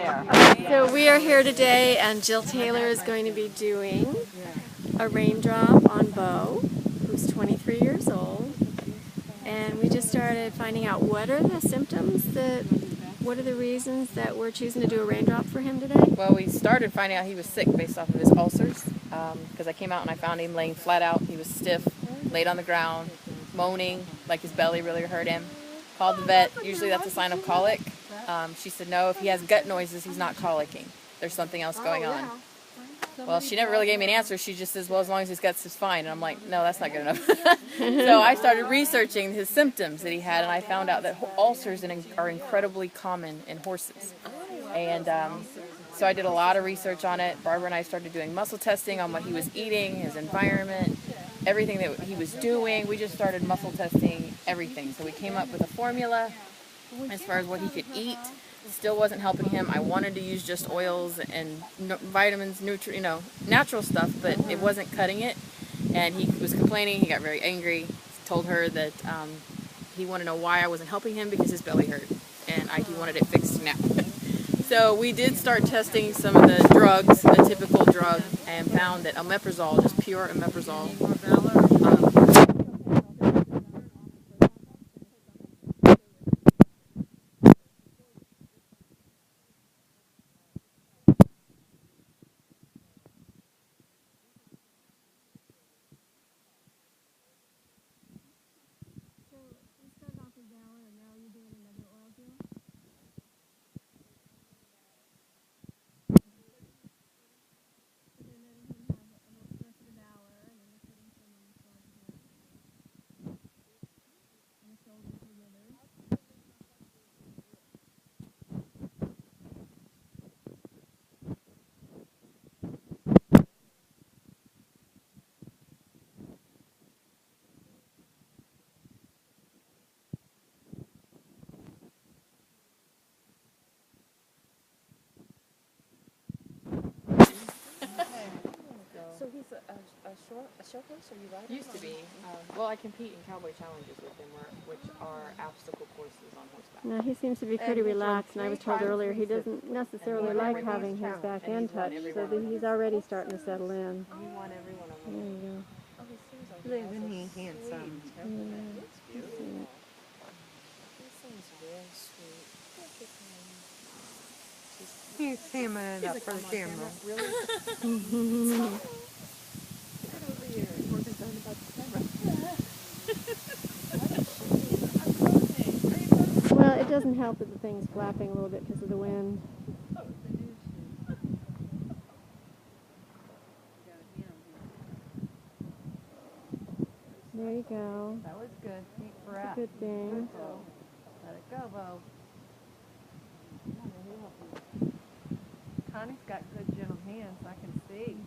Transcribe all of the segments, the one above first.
there. So we are here today, and Jill Taylor is going to be doing a raindrop on Bo, who's 23 years old. And we just started finding out what are the symptoms what are the reasons that we're choosing to do a raindrop for him today? Well, we started finding out he was sick based off of his ulcers, because I came out and I found him laying flat out. He was stiff, laid on the ground, moaning, like his belly really hurt him. Called the vet. Usually that's a sign of colic. She said no, if he has gut noises, he's not colicking. There's something else going on. Well, she never really gave me an answer. She just says, well, as long as his guts is fine. And I'm like, no, that's not good enough. So I started researching his symptoms that he had, and I found out that ulcers are incredibly common in horses. And so I did a lot of research on it. Barbara and I started doing muscle testing on what he was eating, his environment, everything that he was doing. We just started muscle testing everything. So we came up with a formula as far as what he could eat. Still wasn't helping him. I wanted to use just oils and vitamins, natural stuff, but it wasn't cutting it. And he was complaining. He got very angry. Told her that he wanted to know why I wasn't helping him because his belly hurt, and he wanted it fixed now. So we did start testing some of the drugs, the typical drug, and found that omeprazole, just pure omeprazole, So he's a showcase, or you ride? Used to be. Well, I compete in cowboy challenges with him, which are obstacle courses on horseback. Now he seems to be pretty relaxed, and I was told earlier he doesn't necessarily like having his back end touched, so that he's already starting to settle in. He won every one of them. There you go. Isn't he handsome? Yeah. He's hamming it up for the camera. Well, it doesn't help that the thing's flapping a little bit because of the wind. There you go. That was good. Deep breath. Good thing. Let it go, Bo. Connie's got good gentle hands, I can see.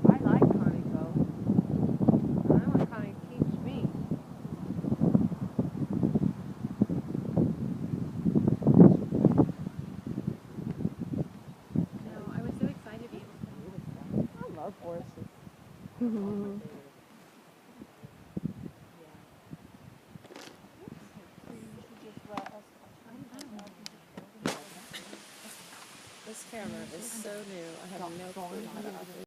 I like Connie, Bo. I want Connie to teach me. No, I was so excited to be able to. I love horses. This camera is so new. I have no clue how to operate.